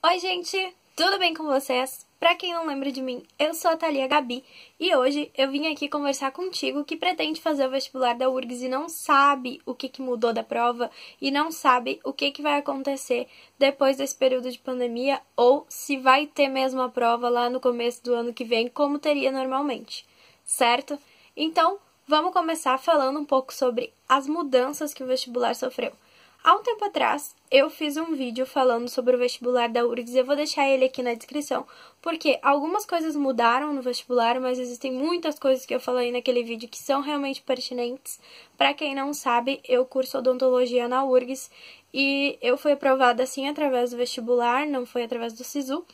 Oi, gente! Tudo bem com vocês? Pra quem não lembra de mim, eu sou a Thalia Gabi e hoje eu vim aqui conversar contigo que pretende fazer o vestibular da URGS e não sabe o que mudou da prova e não sabe o que vai acontecer depois desse período de pandemia ou se vai ter mesmo a prova lá no começo do ano que vem, como teria normalmente, certo? Então, vamos começar falando um pouco sobre as mudanças que o vestibular sofreu. Há um tempo atrás, eu fiz um vídeo falando sobre o vestibular da URGS e eu vou deixar ele aqui na descrição, porque algumas coisas mudaram no vestibular, mas existem muitas coisas que eu falei naquele vídeo que são realmente pertinentes. Para quem não sabe, eu curso odontologia na URGS e eu fui aprovada assim através do vestibular, não foi através do SISU.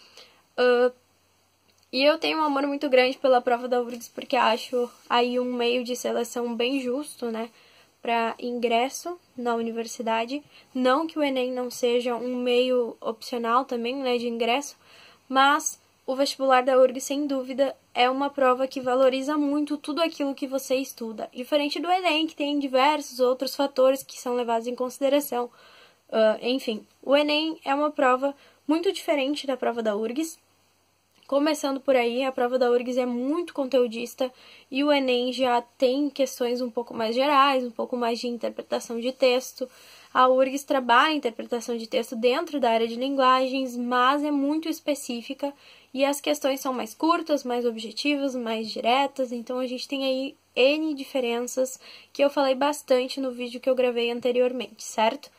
E eu tenho um amor muito grande pela prova da URGS porque acho aí um meio de seleção bem justo, né? Para ingresso na universidade. Não que o Enem não seja um meio opcional também, né, de ingresso, mas o vestibular da URGS, sem dúvida, é uma prova que valoriza muito tudo aquilo que você estuda. Diferente do Enem, que tem diversos outros fatores que são levados em consideração. Enfim, o Enem é uma prova muito diferente da prova da URGS. Começando por aí, a prova da URGS é muito conteudista e o Enem já tem questões um pouco mais gerais, um pouco mais de interpretação de texto. A URGS trabalha a interpretação de texto dentro da área de linguagens, mas é muito específica e as questões são mais curtas, mais objetivas, mais diretas, então a gente tem aí N diferenças que eu falei bastante no vídeo que eu gravei anteriormente, certo?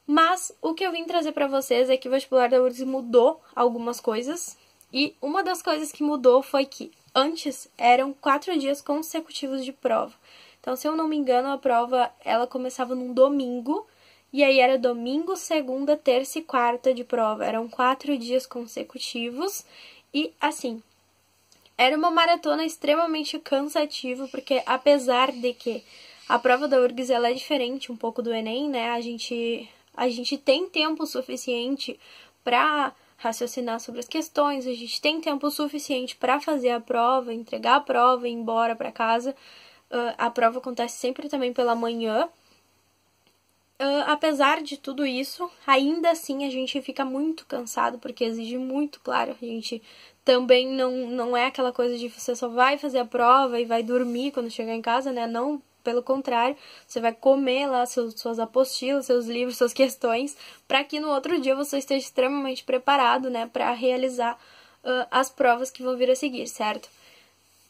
Mas o que eu vim trazer para vocês é que o vestibular da URGS mudou algumas coisas. E uma das coisas que mudou foi que antes eram 4 dias consecutivos de prova. Então, se eu não me engano, a prova ela começava num domingo, e aí era domingo, segunda, terça e quarta de prova. Eram 4 dias consecutivos, e assim, era uma maratona extremamente cansativa, porque apesar de que a prova da URGS ela é diferente um pouco do Enem, né? A gente tem tempo suficiente para raciocinar sobre as questões, a gente tem tempo suficiente para fazer a prova, entregar a prova e ir embora para casa. A prova acontece sempre também pela manhã. Apesar de tudo isso, ainda assim a gente fica muito cansado, porque exige muito, claro. A gente também não é aquela coisa de você só vai fazer a prova e vai dormir quando chegar em casa, né? Não. Pelo contrário, você vai comer lá suas apostilas, seus livros, suas questões, para que no outro dia você esteja extremamente preparado, né, para realizar as provas que vão vir a seguir, certo?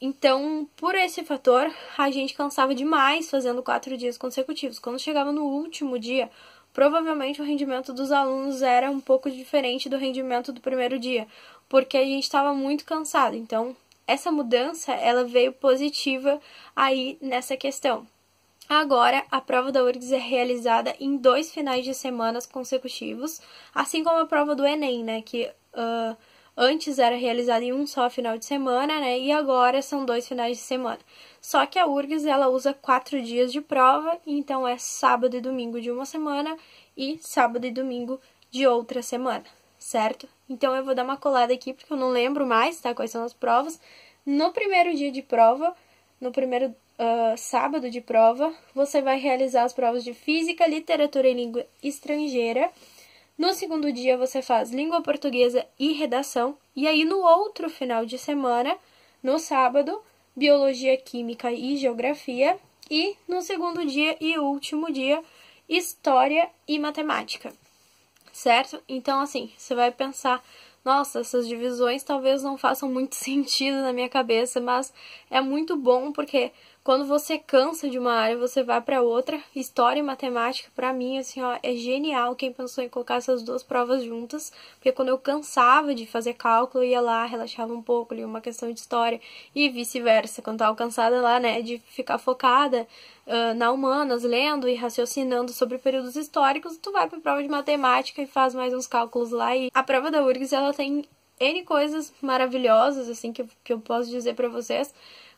Então, por esse fator, a gente cansava demais fazendo 4 dias consecutivos. Quando chegava no último dia, provavelmente o rendimento dos alunos era um pouco diferente do rendimento do primeiro dia, porque a gente estava muito cansado. Então, essa mudança, ela veio positiva aí nessa questão. Agora, a prova da URGS é realizada em 2 finais de semana consecutivos, assim como a prova do Enem, né, que antes era realizada em um só final de semana, né, e agora são 2 finais de semana. Só que a URGS, ela usa 4 dias de prova, então é sábado e domingo de uma semana e sábado e domingo de outra semana, certo? Então eu vou dar uma colada aqui, porque eu não lembro mais, tá, quais são as provas. No primeiro dia de prova, no primeiro sábado de prova, você vai realizar as provas de Física, Literatura e Língua Estrangeira. No segundo dia, você faz Língua Portuguesa e Redação. E aí, no outro final de semana, no sábado, Biologia, Química e Geografia. E no segundo dia e último dia, História e Matemática. Certo? Então, assim, você vai pensar, nossa, essas divisões talvez não façam muito sentido na minha cabeça, mas é muito bom porque quando você cansa de uma área, você vai para outra. História e matemática, para mim, assim, ó, é genial quem pensou em colocar essas duas provas juntas, porque quando eu cansava de fazer cálculo, eu ia lá, relaxava um pouco, lia uma questão de história e vice-versa, quando tava cansada lá, né, de ficar focada na humanas, lendo e raciocinando sobre períodos históricos, tu vai pra prova de matemática e faz mais uns cálculos lá. E a prova da URGS, ela tem N coisas maravilhosas, assim, que eu posso dizer pra vocês,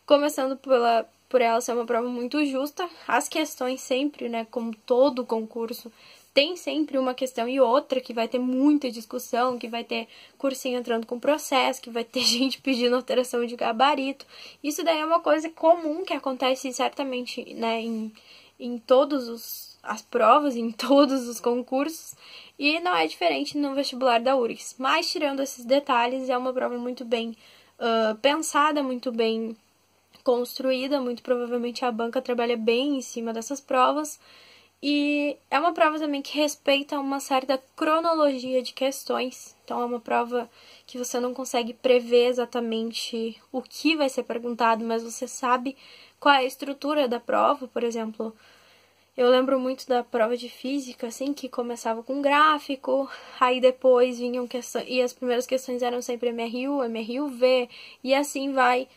começando por ela ser uma prova muito justa. As questões sempre, né, como todo concurso, tem sempre uma questão e outra que vai ter muita discussão, que vai ter cursinho entrando com processo, que vai ter gente pedindo alteração de gabarito. Isso daí é uma coisa comum que acontece certamente, né, em todos as provas em todos os concursos, e não é diferente no vestibular da URGS. Mas, tirando esses detalhes, é uma prova muito bem pensada, muito bem construída, muito provavelmente a banca trabalha bem em cima dessas provas, e é uma prova também que respeita uma certa cronologia de questões. Então é uma prova que você não consegue prever exatamente o que vai ser perguntado, mas você sabe qual é a estrutura da prova. Por exemplo, eu lembro muito da prova de física, assim, que começava com gráfico, aí depois vinham questões, e as primeiras questões eram sempre MRU, MRUV, e assim vai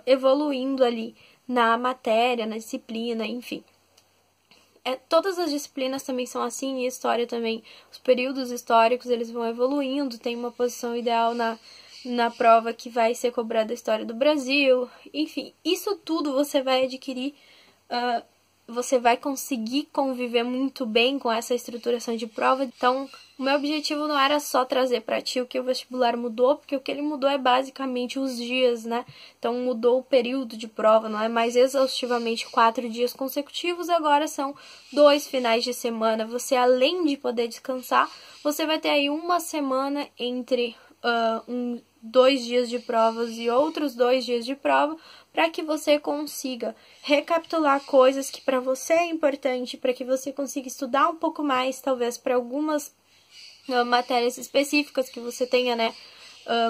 evoluindo ali na matéria, na disciplina, enfim. Todas as disciplinas também são assim, e história também. Os períodos históricos, eles vão evoluindo, tem uma posição ideal na prova que vai ser cobrada a história do Brasil. Enfim, isso tudo você vai adquirir, você vai conseguir conviver muito bem com essa estruturação de prova. Então, o meu objetivo não era só trazer para ti o que o vestibular mudou, porque o que ele mudou é basicamente os dias, né? Então, mudou o período de prova, não é mais exaustivamente 4 dias consecutivos, agora são 2 finais de semana. Você, além de poder descansar, você vai ter aí uma semana entre 2 dias de provas e outros 2 dias de prova, para que você consiga recapitular coisas que para você é importante, para que você consiga estudar um pouco mais, talvez para algumas matérias específicas que você tenha, né,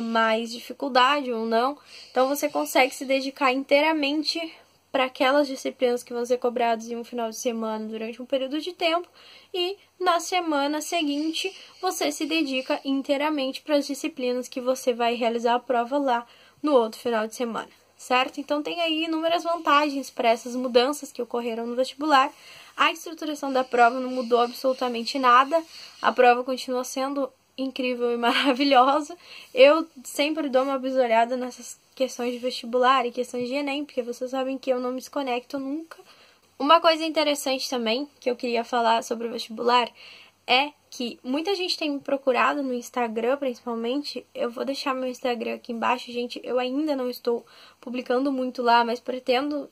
mais dificuldade ou não. Então você consegue se dedicar inteiramente para aquelas disciplinas que vão ser cobradas em um final de semana durante um período de tempo, e na semana seguinte você se dedica inteiramente para as disciplinas que você vai realizar a prova lá no outro final de semana, certo? Então tem aí inúmeras vantagens para essas mudanças que ocorreram no vestibular. A estruturação da prova não mudou absolutamente nada, a prova continua sendo incrível e maravilhosa. Eu sempre dou uma bisolhada nessas questões de vestibular e questões de Enem, porque vocês sabem que eu não me desconecto nunca. Uma coisa interessante também que eu queria falar sobre o vestibular é que muita gente tem me procurado no Instagram, principalmente. Eu vou deixar meu Instagram aqui embaixo, gente. Eu ainda não estou publicando muito lá, mas pretendo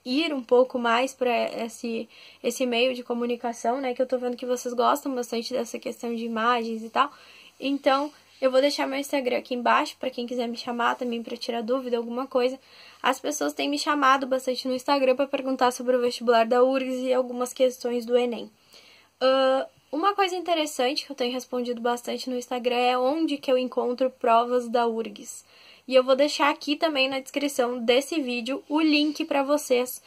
ir um pouco mais para esse meio de comunicação, né? Que eu tô vendo que vocês gostam bastante dessa questão de imagens e tal. Então, eu vou deixar meu Instagram aqui embaixo para quem quiser me chamar também para tirar dúvida, alguma coisa. As pessoas têm me chamado bastante no Instagram para perguntar sobre o vestibular da URGS e algumas questões do Enem. Uma coisa interessante que eu tenho respondido bastante no Instagram é onde que eu encontro provas da URGS. E eu vou deixar aqui também na descrição desse vídeo o link para vocês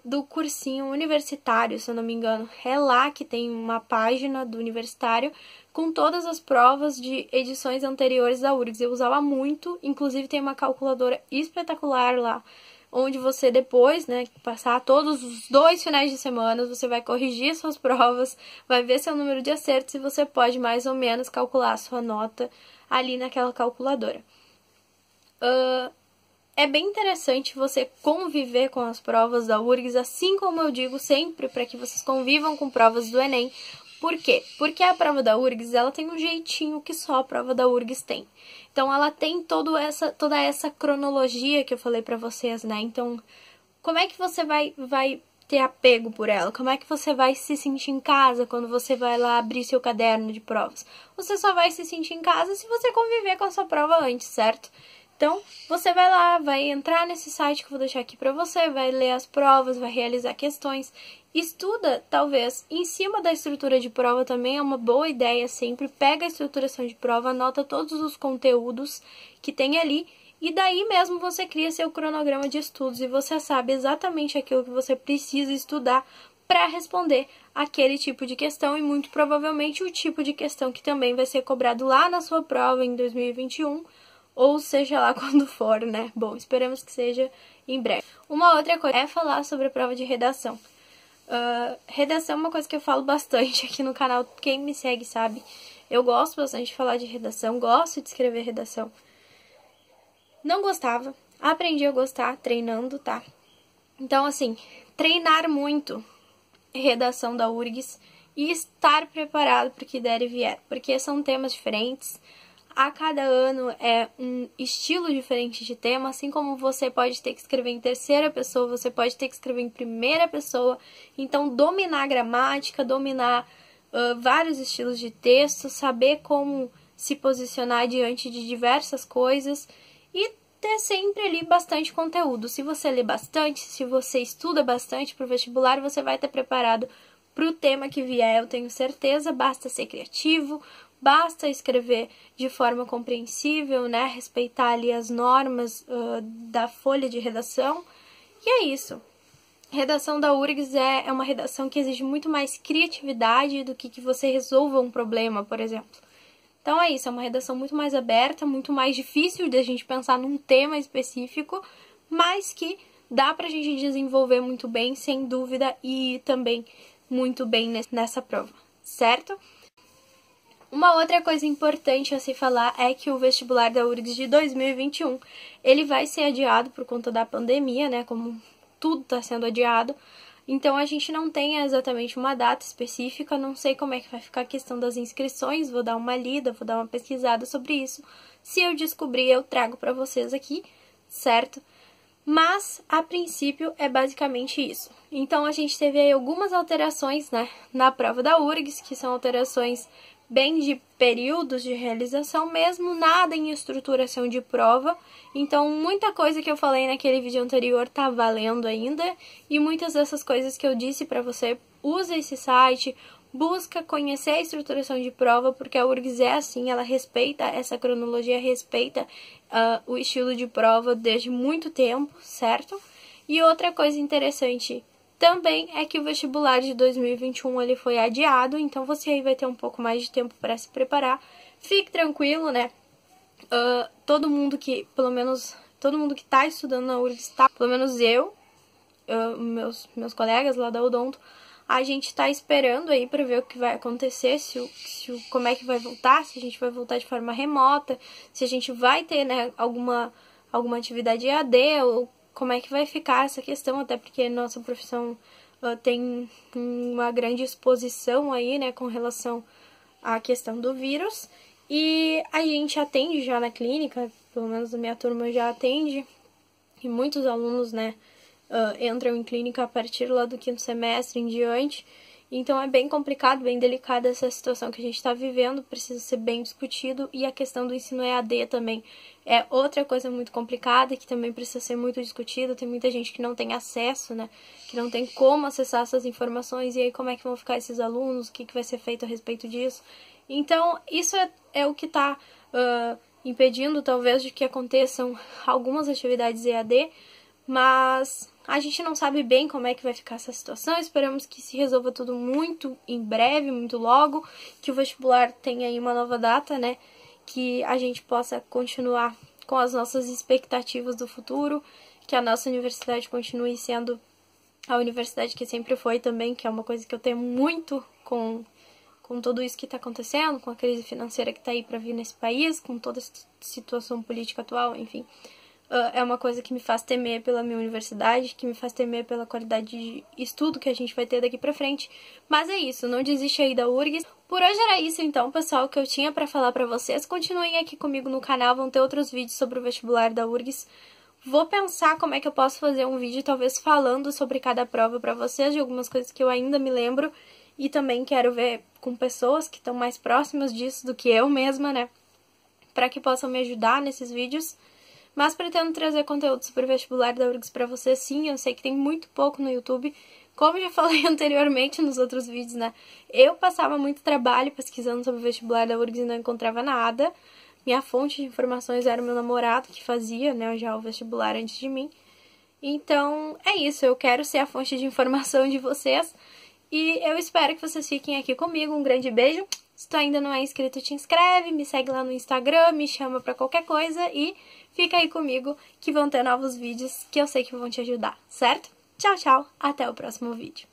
do cursinho universitário, se eu não me engano. É lá que tem uma página do universitário com todas as provas de edições anteriores da URGS. Eu usava muito, inclusive tem uma calculadora espetacular lá, onde você depois, né, passar todos os 2 finais de semana, você vai corrigir suas provas, vai ver seu número de acertos e você pode mais ou menos calcular a sua nota ali naquela calculadora. É bem interessante você conviver com as provas da URGS, assim como eu digo sempre, para que vocês convivam com provas do Enem. Por quê? Porque a prova da URGS, ela tem um jeitinho que só a prova da URGS tem. Então, ela tem toda essa cronologia que eu falei pra vocês, né? Então, como é que você vai ter apego por ela? Como é que você vai se sentir em casa quando você vai lá abrir seu caderno de provas? Você só vai se sentir em casa se você conviver com a sua prova antes, certo? Então, você vai lá, vai entrar nesse site que eu vou deixar aqui pra você, vai ler as provas, vai realizar questões. Estuda, talvez, em cima da estrutura de prova também é uma boa ideia sempre. Pega a estruturação de prova, anota todos os conteúdos que tem ali e daí mesmo você cria seu cronograma de estudos e você sabe exatamente aquilo que você precisa estudar para responder aquele tipo de questão e muito provavelmente o tipo de questão que também vai ser cobrado lá na sua prova em 2021, ou seja lá quando for, né? Bom, esperamos que seja em breve. Uma outra coisa é falar sobre a prova de redação. Redação é uma coisa que eu falo bastante aqui no canal, quem me segue sabe. Eu gosto bastante de falar de redação, gosto de escrever redação. Não gostava, aprendi a gostar treinando, tá? Então, assim, treinar muito redação da URGS e estar preparado para o que der e vier, porque são temas diferentes. A cada ano é um estilo diferente de tema, assim como você pode ter que escrever em terceira pessoa, você pode ter que escrever em primeira pessoa. Então, dominar a gramática, dominar vários estilos de texto, saber como se posicionar diante de diversas coisas e ter sempre ali bastante conteúdo. Se você lê bastante, se você estuda bastante para o vestibular, você vai estar preparado para o tema que vier, eu tenho certeza. Basta ser criativo, basta escrever de forma compreensível, né? Respeitar ali as normas da folha de redação. E é isso. Redação da URGS é uma redação que exige muito mais criatividade do que você resolva um problema, por exemplo. Então é isso, é uma redação muito mais aberta, muito mais difícil de a gente pensar num tema específico, mas que dá pra gente desenvolver muito bem, sem dúvida, e também muito bem nessa prova, certo? Uma outra coisa importante a se falar é que o vestibular da URGS de 2021, ele vai ser adiado por conta da pandemia, né, como tudo está sendo adiado. Então, a gente não tem exatamente uma data específica, não sei como é que vai ficar a questão das inscrições, vou dar uma lida, vou dar uma pesquisada sobre isso. Se eu descobrir, eu trago para vocês aqui, certo? Mas, a princípio, é basicamente isso. Então, a gente teve aí algumas alterações, né, na prova da URGS, que são alterações bem de períodos de realização mesmo, nada em estruturação de prova. Então, muita coisa que eu falei naquele vídeo anterior tá valendo ainda, e muitas dessas coisas que eu disse para você, usa esse site, busca conhecer a estruturação de prova, porque a URGS é assim, ela respeita essa cronologia, respeita o estilo de prova desde muito tempo, certo? E outra coisa interessante também é que o vestibular de 2021 ele foi adiado, então você aí vai ter um pouco mais de tempo para se preparar. Fique tranquilo, né? Todo mundo que tá estudando na URGS, tá? Pelo menos eu, meus colegas lá da Odonto, a gente tá esperando aí para ver o que vai acontecer, como é que vai voltar, se a gente vai voltar de forma remota, se a gente vai ter, né, alguma atividade EAD, ou como é que vai ficar essa questão, até porque nossa profissão tem uma grande exposição aí, né, com relação à questão do vírus. E a gente atende já na clínica, pelo menos a minha turma já atende, e muitos alunos, né, entram em clínica a partir lá do 5º semestre em diante. Então é bem complicado, bem delicada essa situação que a gente está vivendo, precisa ser bem discutido. E a questão do ensino EAD também é outra coisa muito complicada, que também precisa ser muito discutida. Tem muita gente que não tem acesso, né, que não tem como acessar essas informações, e aí como é que vão ficar esses alunos, o que vai ser feito a respeito disso. Então isso é o que está impedindo talvez de que aconteçam algumas atividades EAD, mas a gente não sabe bem como é que vai ficar essa situação. Esperamos que se resolva tudo muito em breve, muito logo, que o vestibular tenha aí uma nova data, né, que a gente possa continuar com as nossas expectativas do futuro, que a nossa universidade continue sendo a universidade que sempre foi também, que é uma coisa que eu temo muito com tudo isso que está acontecendo, com a crise financeira que está aí para vir nesse país, com toda a situação política atual, enfim. É uma coisa que me faz temer pela minha universidade, que me faz temer pela qualidade de estudo que a gente vai ter daqui pra frente. Mas é isso, não desiste aí da URGS. Por hoje era isso então, pessoal, que eu tinha pra falar pra vocês. Continuem aqui comigo no canal, vão ter outros vídeos sobre o vestibular da URGS. Vou pensar como é que eu posso fazer um vídeo, talvez falando sobre cada prova pra vocês, de algumas coisas que eu ainda me lembro. E também quero ver com pessoas que estão mais próximas disso do que eu mesma, né? Pra que possam me ajudar nesses vídeos. Mas pretendo trazer conteúdo sobre o vestibular da URGS pra vocês, sim. Eu sei que tem muito pouco no YouTube. Como já falei anteriormente nos outros vídeos, né? Eu passava muito trabalho pesquisando sobre o vestibular da URGS e não encontrava nada. Minha fonte de informações era o meu namorado, que fazia, né, já o vestibular antes de mim. Então, é isso. Eu quero ser a fonte de informação de vocês. E eu espero que vocês fiquem aqui comigo. Um grande beijo. Se tu ainda não é inscrito, te inscreve, me segue lá no Instagram, me chama pra qualquer coisa e fica aí comigo que vão ter novos vídeos que eu sei que vão te ajudar, certo? Tchau, tchau, até o próximo vídeo.